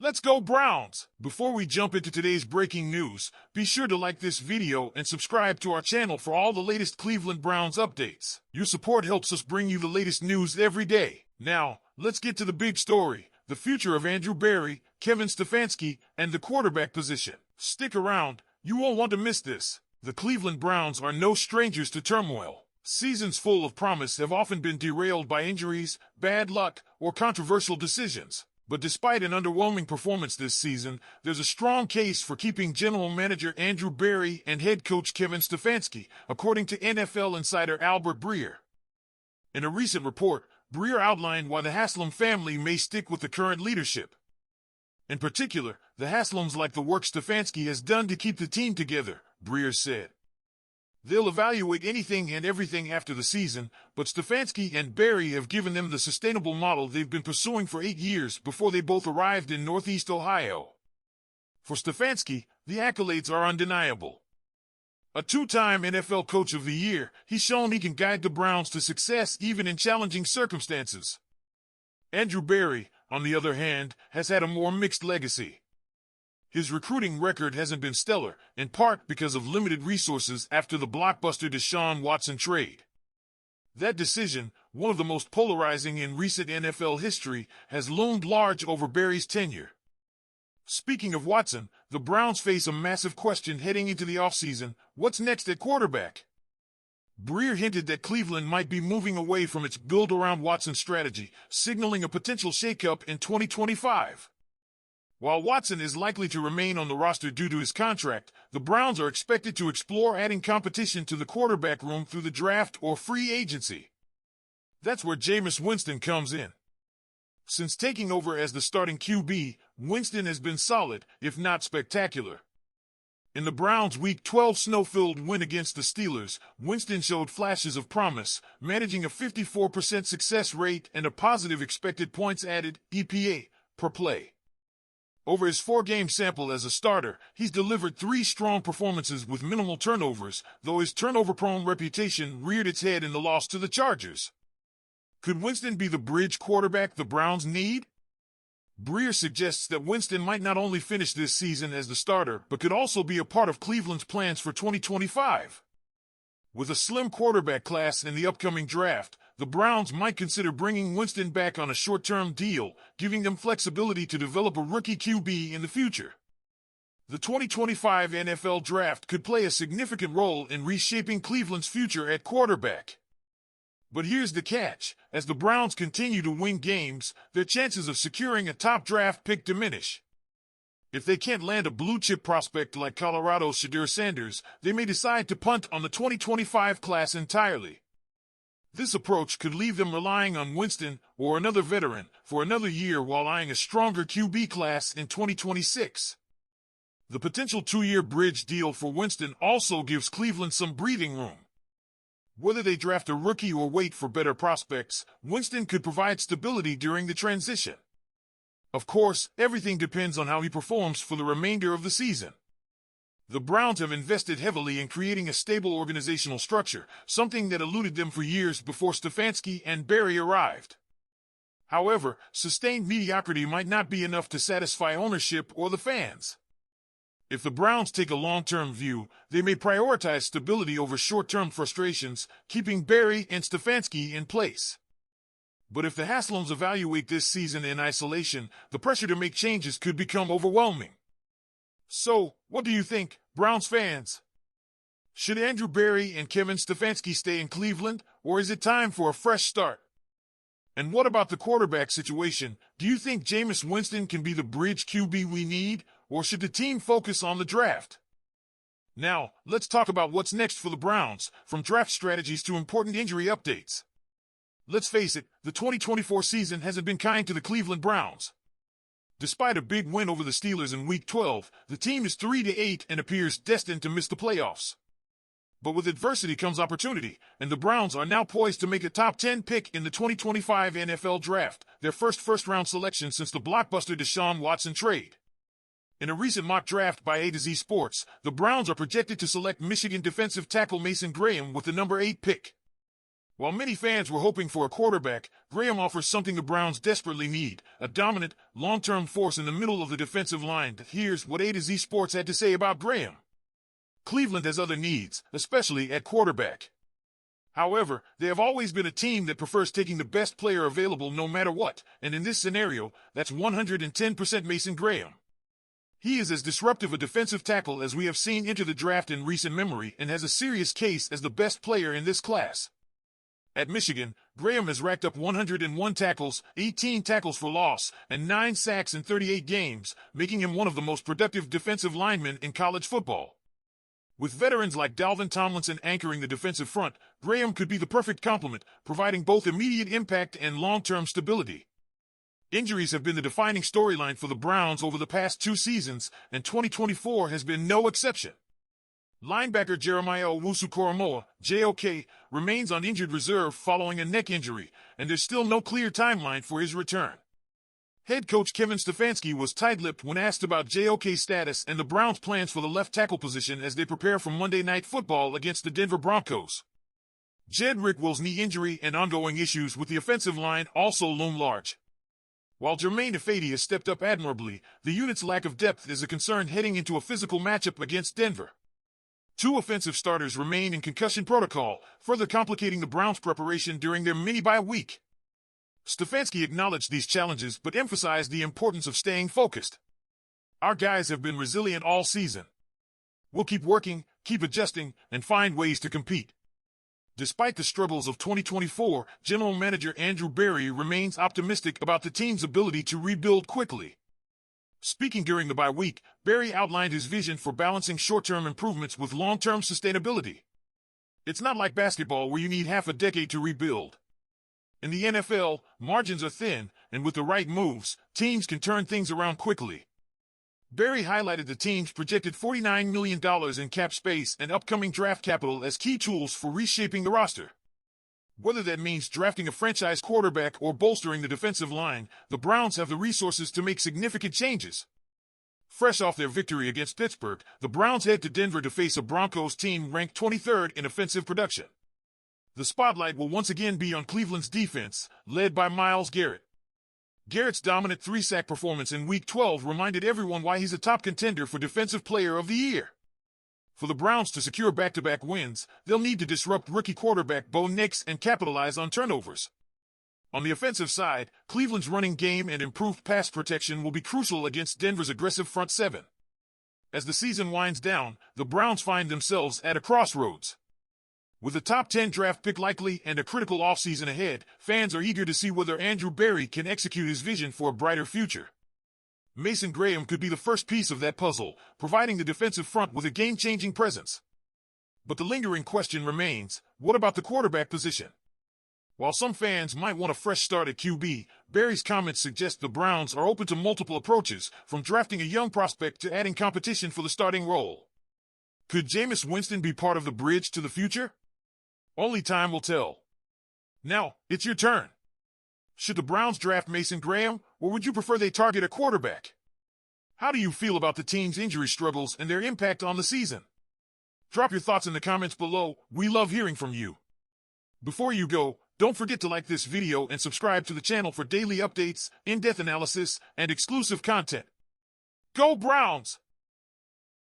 Let's go Browns! Before we jump into today's breaking news, be sure to like this video and subscribe to our channel for all the latest Cleveland Browns updates. Your support helps us bring you the latest news every day. Now, let's get to the big story, the future of Andrew Berry, Kevin Stefanski, and the quarterback position. Stick around, you won't want to miss this. The Cleveland Browns are no strangers to turmoil. Seasons full of promise have often been derailed by injuries, bad luck, or controversial decisions. But despite an underwhelming performance this season, there's a strong case for keeping general manager Andrew Berry and head coach Kevin Stefanski, according to NFL insider Albert Breer. In a recent report, Breer outlined why the Haslam family may stick with the current leadership. In particular, the Haslams like the work Stefanski has done to keep the team together, Breer said. They'll evaluate anything and everything after the season, but Stefanski and Berry have given them the sustainable model they've been pursuing for 8 years before they both arrived in Northeast Ohio. For Stefanski, the accolades are undeniable. A two-time NFL Coach of the Year, he's shown he can guide the Browns to success even in challenging circumstances. Andrew Berry, on the other hand, has had a more mixed legacy. His recruiting record hasn't been stellar, in part because of limited resources after the blockbuster Deshaun Watson trade. That decision, one of the most polarizing in recent NFL history, has loomed large over Berry's tenure. Speaking of Watson, the Browns face a massive question heading into the offseason: what's next at quarterback? Breer hinted that Cleveland might be moving away from its build-around-Watson strategy, signaling a potential shakeup in 2025. While Watson is likely to remain on the roster due to his contract, the Browns are expected to explore adding competition to the quarterback room through the draft or free agency. That's where Jameis Winston comes in. Since taking over as the starting QB, Winston has been solid, if not spectacular. In the Browns' Week 12 snow-filled win against the Steelers, Winston showed flashes of promise, managing a 54% success rate and a positive expected points added (EPA) per play. Over his 4-game sample as a starter, he's delivered 3 strong performances with minimal turnovers, though his turnover-prone reputation reared its head in the loss to the Chargers. Could Winston be the bridge quarterback the Browns need? Breer suggests that Winston might not only finish this season as the starter, but could also be a part of Cleveland's plans for 2025. With a slim quarterback class in the upcoming draft, the Browns might consider bringing Winston back on a short-term deal, giving them flexibility to develop a rookie QB in the future. The 2025 NFL Draft could play a significant role in reshaping Cleveland's future at quarterback. But here's the catch: as the Browns continue to win games, their chances of securing a top draft pick diminish. If they can't land a blue-chip prospect like Colorado's Shedeur Sanders, they may decide to punt on the 2025 class entirely. This approach could leave them relying on Winston or another veteran for another year while eyeing a stronger QB class in 2026. The potential 2-year bridge deal for Winston also gives Cleveland some breathing room. Whether they draft a rookie or wait for better prospects, Winston could provide stability during the transition. Of course, everything depends on how he performs for the remainder of the season. The Browns have invested heavily in creating a stable organizational structure, something that eluded them for years before Stefanski and Berry arrived. However, sustained mediocrity might not be enough to satisfy ownership or the fans. If the Browns take a long-term view, they may prioritize stability over short-term frustrations, keeping Berry and Stefanski in place. But if the Haslams evaluate this season in isolation, the pressure to make changes could become overwhelming. So, what do you think, Browns fans? Should Andrew Berry and Kevin Stefanski stay in Cleveland, or is it time for a fresh start? And what about the quarterback situation? Do you think Jameis Winston can be the bridge QB we need, or should the team focus on the draft? Now, let's talk about what's next for the Browns, from draft strategies to important injury updates. Let's face it, the 2024 season hasn't been kind to the Cleveland Browns. Despite a big win over the Steelers in Week 12, the team is 3-8 and appears destined to miss the playoffs. But with adversity comes opportunity, and the Browns are now poised to make a top 10 pick in the 2025 NFL Draft, their first-round selection since the blockbuster Deshaun Watson trade. In a recent mock draft by A to Z Sports, the Browns are projected to select Michigan defensive tackle Mason Graham with the number 8 pick. While many fans were hoping for a quarterback, Graham offers something the Browns desperately need, a dominant, long-term force in the middle of the defensive line. Here's what A to Z Sports had to say about Graham. Cleveland has other needs, especially at quarterback. However, they have always been a team that prefers taking the best player available no matter what, and in this scenario, that's 110% Mason Graham. He is as disruptive a defensive tackle as we have seen enter the draft in recent memory and has a serious case as the best player in this class. At Michigan, Graham has racked up 101 tackles, 18 tackles for loss, and 9 sacks in 38 games, making him one of the most productive defensive linemen in college football. With veterans like Dalvin Tomlinson anchoring the defensive front, Graham could be the perfect complement, providing both immediate impact and long-term stability. Injuries have been the defining storyline for the Browns over the past 2 seasons, and 2024 has been no exception. Linebacker Jeremiah Owusu-Koramoah, JOK, remains on injured reserve following a neck injury, and there's still no clear timeline for his return. Head coach Kevin Stefanski was tight-lipped when asked about JOK's status and the Browns' plans for the left tackle position as they prepare for Monday Night Football against the Denver Broncos. Jedrick Will's knee injury and ongoing issues with the offensive line also loom large. While Germain Ifedi has stepped up admirably, the unit's lack of depth is a concern heading into a physical matchup against Denver. 2 offensive starters remain in concussion protocol, further complicating the Browns' preparation during their mini-bye week. Stefanski acknowledged these challenges but emphasized the importance of staying focused. Our guys have been resilient all season. We'll keep working, keep adjusting, and find ways to compete. Despite the struggles of 2024, General Manager Andrew Berry remains optimistic about the team's ability to rebuild quickly. Speaking during the bye week, Berry outlined his vision for balancing short-term improvements with long-term sustainability. It's not like basketball where you need half a decade to rebuild. In the NFL, margins are thin, and with the right moves, teams can turn things around quickly. Berry highlighted the team's projected $49 million in cap space and upcoming draft capital as key tools for reshaping the roster. Whether that means drafting a franchise quarterback or bolstering the defensive line, the Browns have the resources to make significant changes. Fresh off their victory against Pittsburgh, the Browns head to Denver to face a Broncos team ranked 23rd in offensive production. The spotlight will once again be on Cleveland's defense, led by Myles Garrett. Garrett's dominant 3-sack performance in Week 12 reminded everyone why he's a top contender for Defensive Player of the Year. For the Browns to secure back-to-back wins, they'll need to disrupt rookie quarterback Bo Nix and capitalize on turnovers. On the offensive side, Cleveland's running game and improved pass protection will be crucial against Denver's aggressive front seven. As the season winds down, the Browns find themselves at a crossroads. With a top 10 draft pick likely and a critical offseason ahead, fans are eager to see whether Andrew Berry can execute his vision for a brighter future. Mason Graham could be the first piece of that puzzle, providing the defensive front with a game-changing presence. But the lingering question remains, what about the quarterback position? While some fans might want a fresh start at QB, Berry's comments suggest the Browns are open to multiple approaches, from drafting a young prospect to adding competition for the starting role. Could Jameis Winston be part of the bridge to the future? Only time will tell. Now, it's your turn. Should the Browns draft Mason Graham, or would you prefer they target a quarterback? How do you feel about the team's injury struggles and their impact on the season? Drop your thoughts in the comments below. We love hearing from you. Before you go, don't forget to like this video and subscribe to the channel for daily updates, in-depth analysis, and exclusive content. Go Browns!